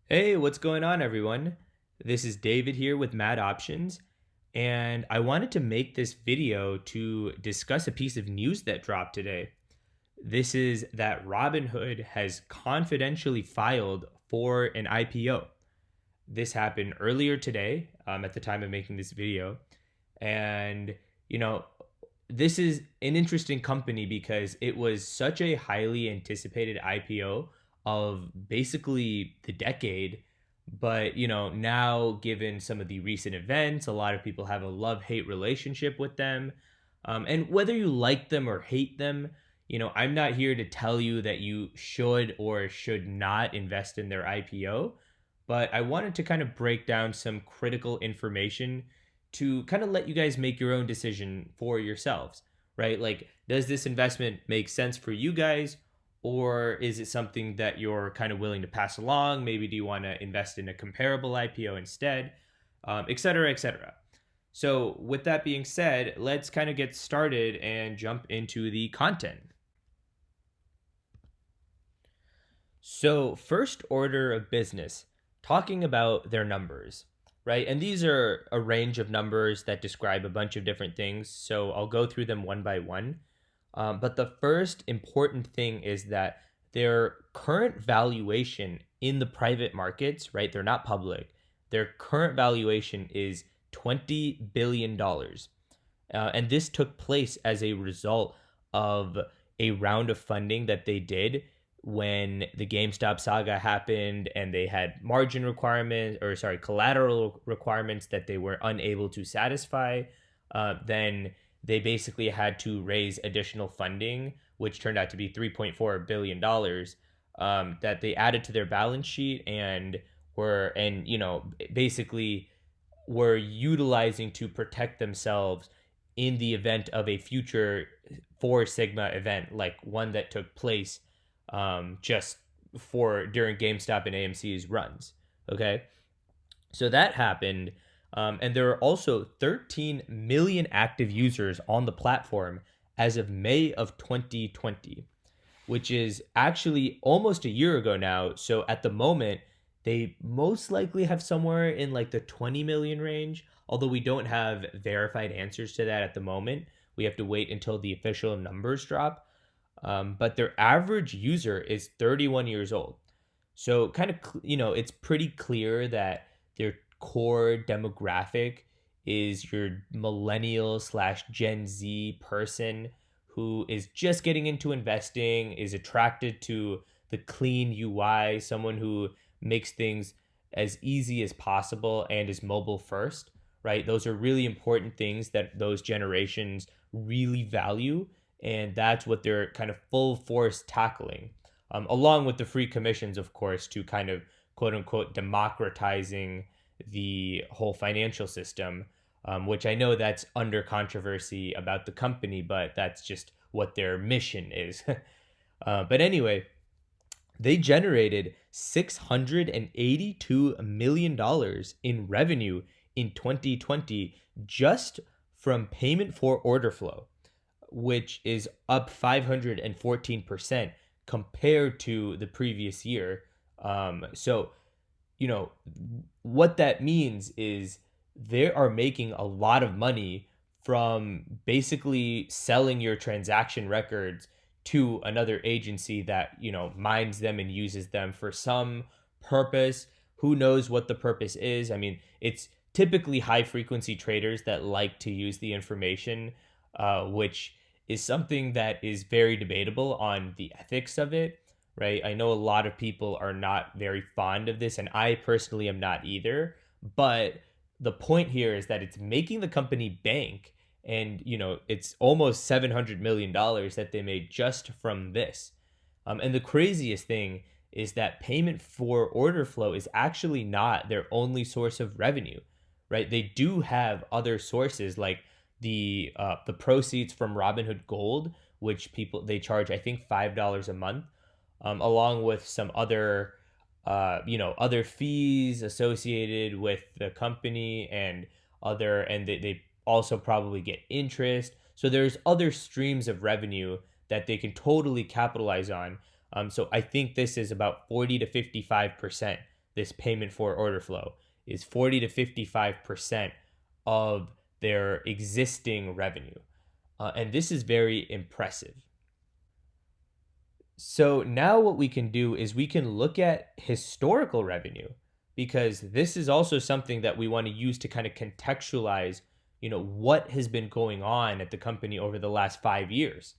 Hey, what's going on, everyone? This is David here with Mad Options, and I wanted to make this video to discuss a piece of news that dropped today. This is that Robinhood has confidentially filed for an IPO. This happened earlier today, at the time of making this video, and you know, this is an interesting company because it was such a highly anticipated IPO of basically the decade. But, now given some of the recent events, a lot of people have a love hate relationship with them. And whether you like them or hate them, I'm not here to tell you that you should or should not invest in their IPO, but I wanted to kind of break down some critical information to kind of let you guys make your own decision for yourselves, right? Like, does this investment make sense for you guys? Or is it something that you're kind of willing to pass along? Maybe do you want to invest in a comparable IPO instead, et cetera, et cetera. So, with that being said, let's kind of get started and jump into the content. So, first order of business, talking about their numbers, right? And these are a range of numbers that describe a bunch of different things. So, I'll go through them one by one. But the first important thing is that their current valuation in the private markets, right? They're not public. Their current valuation is $20 billion. And this took place as a result of a round of funding that they did when the GameStop saga happened and they had margin requirements, or sorry, collateral requirements that they were unable to satisfy. Then they basically had to raise additional funding, which turned out to be $3.4 billion that they added to their balance sheet and basically were utilizing to protect themselves in the event of a future Four Sigma event, like one that took place just for during GameStop and AMC's runs. Okay, so that happened, and there are also 13 million active users on the platform as of May of 2020, which is actually almost a year ago now. So at the moment, they most likely have somewhere in like the 20 million range, although we don't have verified answers to that at the moment. We have to wait until the official numbers drop. But their average user is 31 years old. So kind of, it's pretty clear that their core demographic is your millennial slash Gen Z person who is just getting into investing, is attracted to the clean UI, someone who makes things as easy as possible and is mobile first, right? Those are really important things that those generations really value. And that's what they're kind of full force tackling, along with the free commissions, of course, to kind of quote unquote democratizing the whole financial system, which I know that's under controversy about the company, but that's just what their mission is. But anyway, they generated $682 million in revenue in 2020 just from payment for order flow, which is up 514% compared to the previous year. So, you know, what that means is they are making a lot of money from basically selling your transaction records to another agency that, mines them and uses them for some purpose. Who knows what the purpose is? I mean, it's typically high frequency traders that like to use the information, which is something that is very debatable on the ethics of it, right? I know a lot of people are not very fond of this, and I personally am not either. But the point here is that it's making the company bank, and it's almost $700 million that they made just from this. And the craziest thing is that payment for order flow is actually not their only source of revenue, right? They do have other sources like the proceeds from Robinhood Gold, which people they charge I think $5 a month, along with some other other fees associated with the company and they also probably get interest. So there's other streams of revenue that they can totally capitalize on. So I think this is about 40 to 55% this payment for order flow, is 40 to 55% of their existing revenue. And this is very impressive. So now what we can do is we can look at historical revenue, because this is also something that we want to use to kind of contextualize, what has been going on at the company over the last 5 years,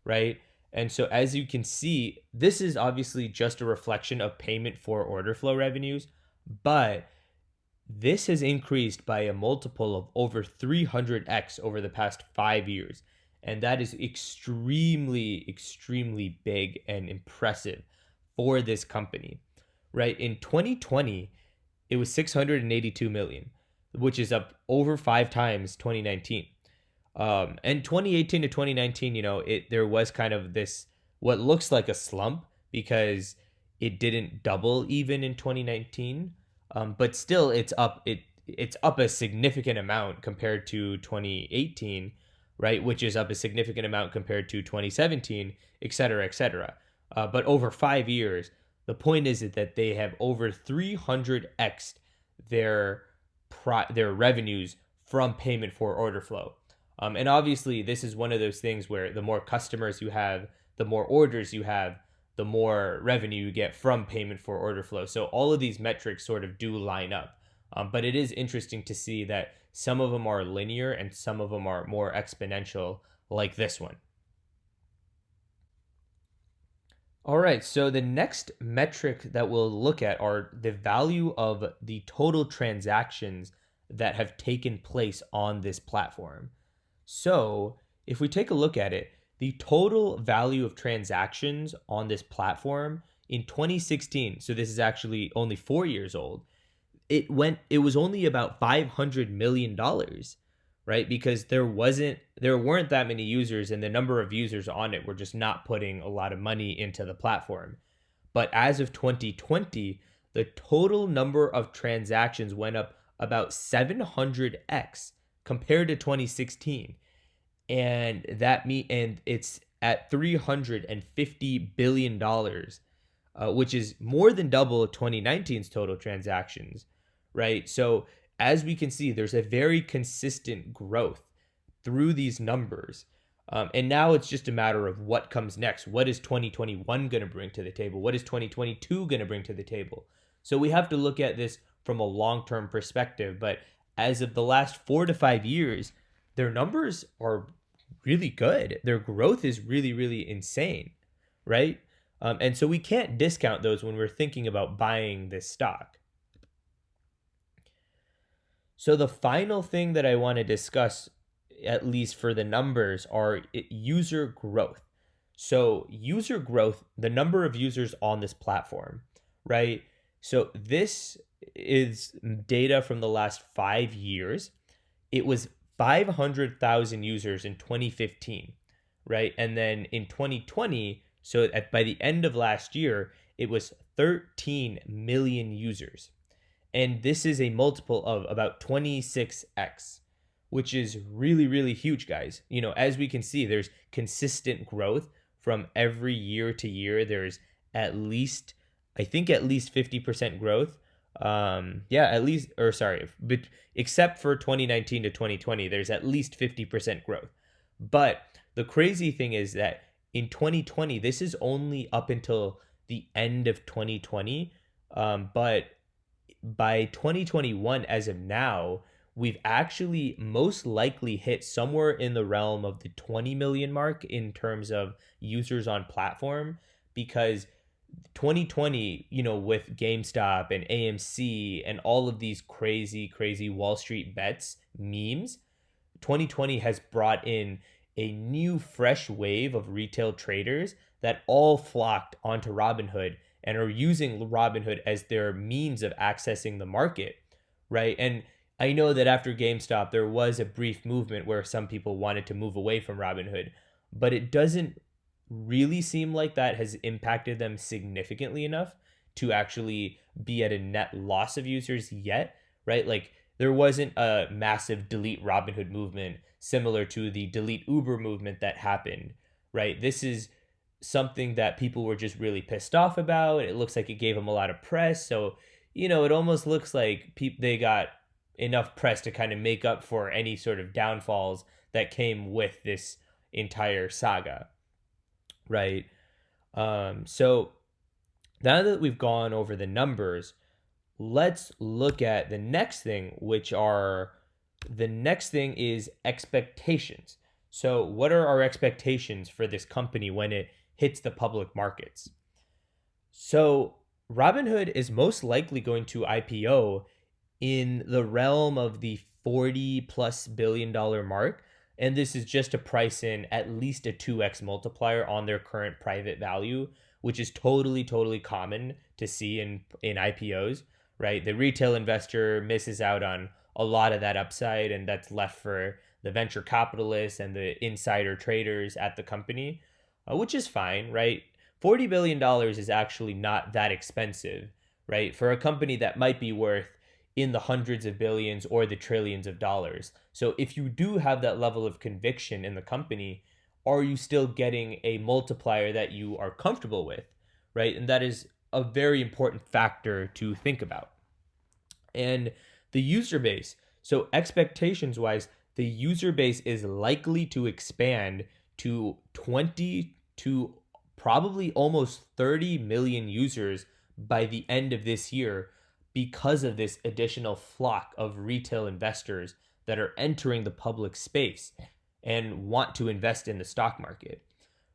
right? And so as you can see, this is obviously just a reflection of payment for order flow revenues, but this has increased by a multiple of over 300x over the past 5 years. And that is extremely, extremely big and impressive for this company, right? In 2020, it was 682 million, which is up over 5 times 2019. And 2018 to 2019, there was kind of this, what looks like a slump, because it didn't double even in 2019. But still it's up a significant amount compared to 2018, right? Which is up a significant amount compared to 2017, et cetera, et cetera. But over 5 years, the point is that they have over 300x their their revenues from payment for order flow. And obviously, this is one of those things where the more customers you have, the more orders you have, the more revenue you get from payment for order flow. So all of these metrics sort of do line up. But it is interesting to see that some of them are linear and some of them are more exponential, like this one. All right, so the next metric that we'll look at are the value of the total transactions that have taken place on this platform. So if we take a look at it, the total value of transactions on this platform in 2016, so this is actually only 4 years old, it was only about $500 million, right? Because there weren't that many users, and the number of users on it were just not putting a lot of money into the platform. But as of 2020, the total number of transactions went up about 700x compared to 2016. And it's at $350 billion, which is more than double 2019's total transactions, right? So as we can see, there's a very consistent growth through these numbers. And now it's just a matter of what comes next. What is 2021 going to bring to the table? What is 2022 going to bring to the table? So we have to look at this from a long-term perspective. But as of the last 4 to 5 years, their numbers are really good. Their growth is really, really insane, right? And so we can't discount those when we're thinking about buying this stock. So the final thing that I want to discuss, at least for the numbers, are user growth. So user growth, the number of users on this platform, right? So this is data from the last 5 years. It was 500,000 users in 2015, right? And then in 2020, so by the end of last year, it was 13 million users. And this is a multiple of about 26x, which is really, really huge, guys. As we can see, there's consistent growth from every year to year. There's at least 50% growth. But except for 2019 to 2020, there's at least 50% growth. But the crazy thing is that in 2020, this is only up until the end of 2020. But by 2021, as of now, we've actually most likely hit somewhere in the realm of the 20 million mark in terms of users on platform, because 2020, with GameStop and AMC and all of these crazy, crazy Wall Street bets, memes, 2020 has brought in a new fresh wave of retail traders that all flocked onto Robinhood and are using Robinhood as their means of accessing the market, right? And I know that after GameStop, there was a brief movement where some people wanted to move away from Robinhood, but it doesn't really seem like that has impacted them significantly enough to actually be at a net loss of users yet, right? Like there wasn't a massive delete Robinhood movement similar to the delete Uber movement that happened, right? This is something that people were just really pissed off about. It looks like it gave them a lot of press. So, it almost looks like they got enough press to kind of make up for any sort of downfalls that came with this entire saga, right? So now that we've gone over the numbers, let's look at the next thing, the next thing is expectations. So, what are our expectations for this company when it hits the public markets? So, Robinhood is most likely going to IPO in the realm of the 40 plus billion-dollar mark. And this is just to price in at least a 2x multiplier on their current private value, which is totally, totally common to see in IPOs, right? The retail investor misses out on a lot of that upside, and that's left for the venture capitalists and the insider traders at the company, which is fine, right? $40 billion is actually not that expensive, right? For a company that might be worth in the hundreds of billions or the trillions of dollars. So if you do have that level of conviction in the company, are you still getting a multiplier that you are comfortable with, right? And that is a very important factor to think about. And the user base. So expectations wise, the user base is likely to expand to 20 to probably almost 30 million users by the end of this year because of this additional flock of retail investors that are entering the public space and want to invest in the stock market,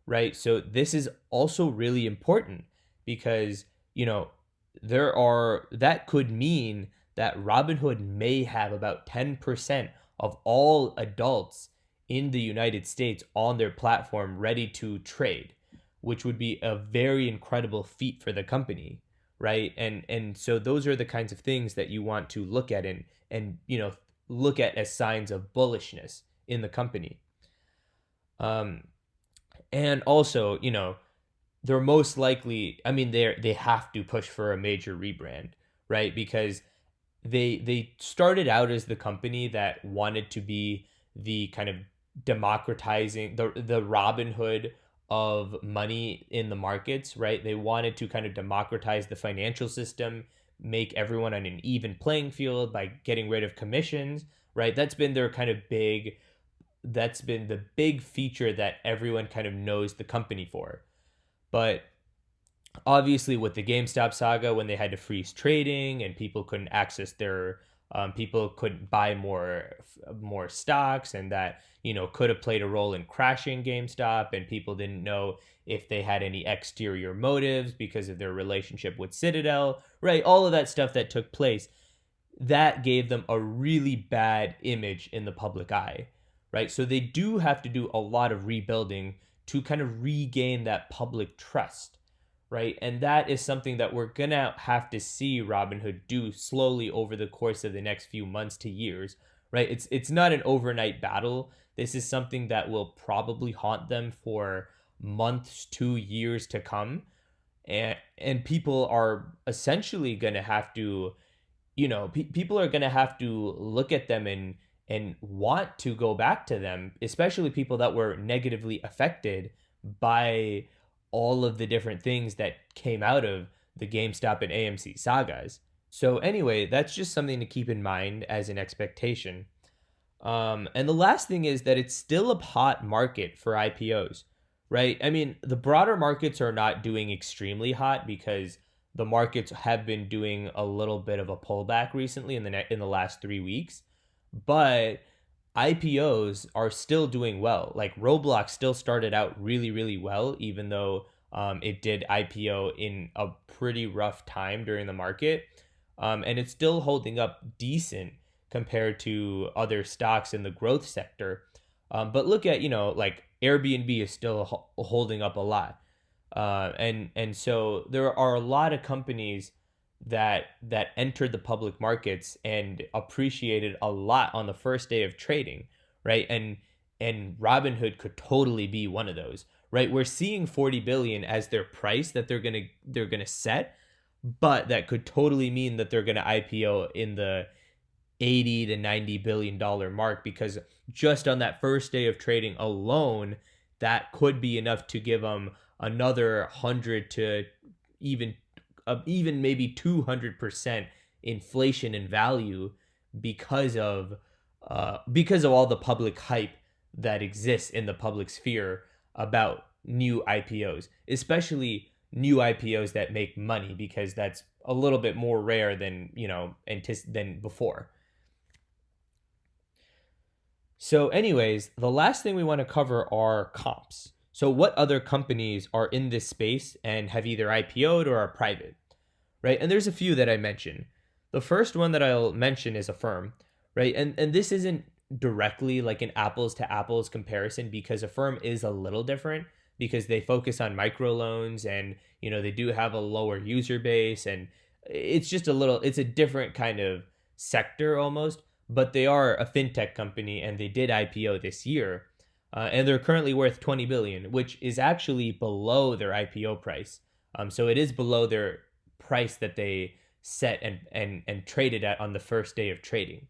right? So this is also really important because, that could mean that Robinhood may have about 10% of all adults in the United States on their platform ready to trade, which would be a very incredible feat for the company, right? And so those are the kinds of things that you want to look at and look at as signs of bullishness in the company. Um, and also, they're most likely, I mean, they have to push for a major rebrand, right? Because they started out as the company that wanted to be the kind of democratizing the Robinhood of money in the markets, right? They wanted to kind of democratize the financial system, make everyone on an even playing field by getting rid of commissions, right? That's been the big feature that everyone kind of knows the company for. But obviously, with the GameStop saga, when they had to freeze trading and people couldn't access people couldn't buy more stocks, and that could have played a role in crashing GameStop, and people didn't know if they had any exterior motives because of their relationship with Citadel, right? All of that stuff that took place, that gave them a really bad image in the public eye, right? So they do have to do a lot of rebuilding to kind of regain that public trust, right? And that is something that we're gonna have to see Robinhood do slowly over the course of the next few months to years, right? It's not an overnight battle. This is something that will probably haunt them for months to years to come, and people are essentially gonna have to people are going to have to look at them and want to go back to them, especially people that were negatively affected by all of the different things that came out of the GameStop and AMC sagas. So anyway, that's just something to keep in mind as an expectation. And the last thing is that it's still a hot market for IPOs, right? I mean, the broader markets are not doing extremely hot because the markets have been doing a little bit of a pullback recently in the last 3 weeks, but IPOs are still doing well. Like Roblox still started out really, really well, even though it did IPO in a pretty rough time during the market, and it's still holding up decent compared to other stocks in the growth sector. But look at like Airbnb is still holding up a lot, and so there are a lot of companies that entered the public markets and appreciated a lot on the first day of trading, right? And Robinhood could totally be one of those, right? We're seeing 40 billion as their price that they're gonna set, but that could totally mean that they're gonna IPO in the 80 to 90 billion-dollar mark, because just on that first day of trading alone, that could be enough to give them another 100 to even even maybe 200% inflation in value because of all the public hype that exists in the public sphere about new IPOs, especially new IPOs that make money, because that's a little bit more rare than than before. So, anyways, the last thing we want to cover are comps. So, what other companies are in this space and have either IPO'd or are private, right? And there's a few that I mentioned. The first one that I'll mention is Affirm, right? And this isn't directly like an apples to apples comparison, because Affirm is a little different because they focus on microloans, and they do have a lower user base, and it's a different kind of sector almost, but they are a fintech company and they did IPO this year. And they're currently worth 20 billion, which is actually below their IPO price. So it is below their price that they set and traded at on the first day of trading.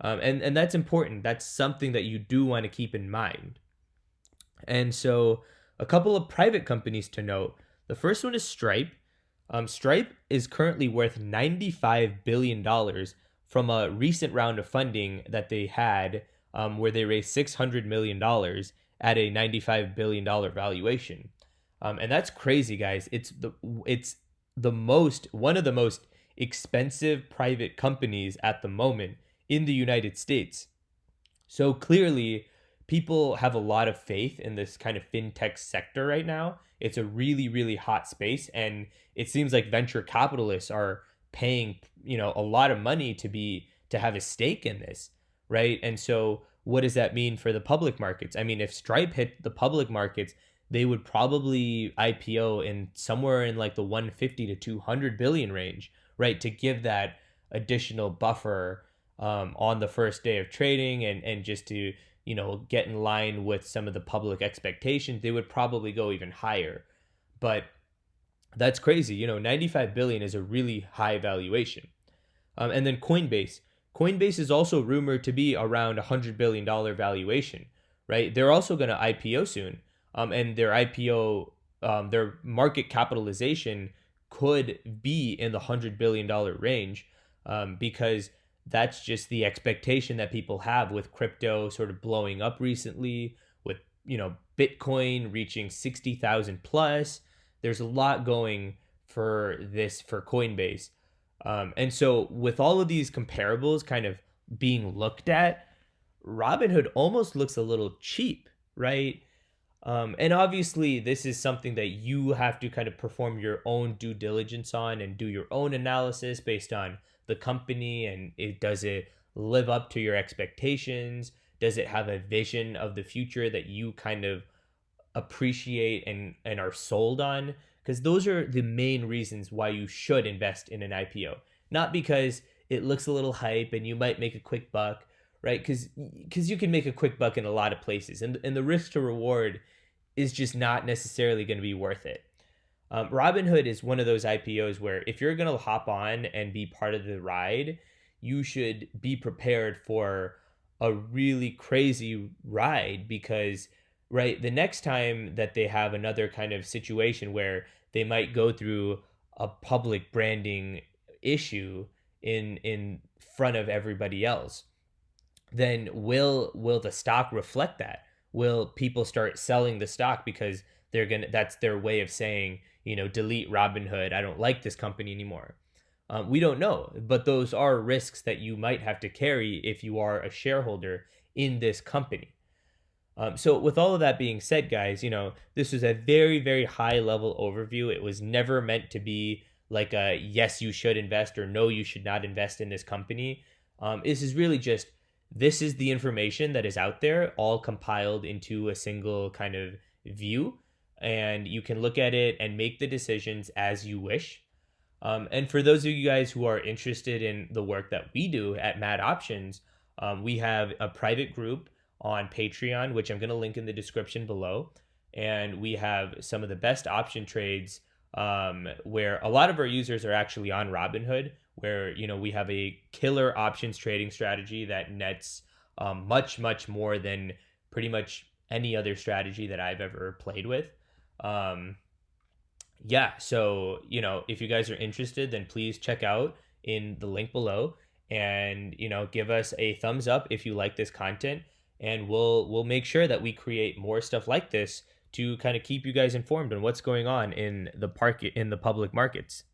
And that's important. That's something that you do want to keep in mind. And so a couple of private companies to note. The first one is Stripe. Stripe is currently worth $95 billion from a recent round of funding that they had, where they raised $600 million at a $95 billion valuation. And that's crazy, guys. It's one of the most expensive private companies at the moment in the United States. So clearly, people have a lot of faith in this kind of fintech sector right now. It's a really, really hot space, and it seems like venture capitalists are paying, a lot of money to have a stake in this, right? And so, what does that mean for the public markets? I mean, if Stripe hit the public markets, they would probably IPO in somewhere in like the 150 to 200 billion range, right? To give that additional buffer on the first day of trading, and just to get in line with some of the public expectations. They would probably go even higher, but that's crazy. 95 billion is a really high valuation. And then Coinbase is also rumored to be around $100 billion valuation, right? They're also going to IPO soon, and their IPO, their market capitalization could be in the $100 billion range, because that's just the expectation that people have with crypto sort of blowing up recently, with Bitcoin reaching 60,000 plus. There's a lot going for Coinbase. And so with all of these comparables kind of being looked at, Robinhood almost looks a little cheap, right? And obviously, this is something that you have to kind of perform your own due diligence on and do your own analysis based on the company, and does it live up to your expectations? Does it have a vision of the future that you kind of appreciate and are sold on? Because those are the main reasons why you should invest in an IPO, not because it looks a little hype and you might make a quick buck, right? Because you can make a quick buck in a lot of places, and the risk to reward is just not necessarily going to be worth it. Robinhood is one of those IPOs where if you're going to hop on and be part of the ride, you should be prepared for a really crazy ride, because, right, the next time that they have another kind of situation where they might go through a public branding issue in front of everybody else, then will the stock reflect that? Will people start selling the stock because that's their way of saying, delete Robinhood, I don't like this company anymore? We don't know, but those are risks that you might have to carry if you are a shareholder in this company. So with all of that being said, guys, this was a very, very high level overview. It was never meant to be like a yes, you should invest, or no, you should not invest in this company. This is really just, this is the information that is out there, all compiled into a single kind of view, and you can look at it and make the decisions as you wish. And for those of you guys who are interested in the work that we do at Mad Options, we have a private group on Patreon, which I'm going to link in the description below. And we have some of the best option trades, where a lot of our users are actually on Robinhood, where, we have a killer options trading strategy that nets much, much more than pretty much any other strategy that I've ever played with. Yeah, so if you guys are interested, then please check out in the link below, and give us a thumbs up if you like this content, and we'll make sure that we create more stuff like this to kind of keep you guys informed on what's going on in the public markets.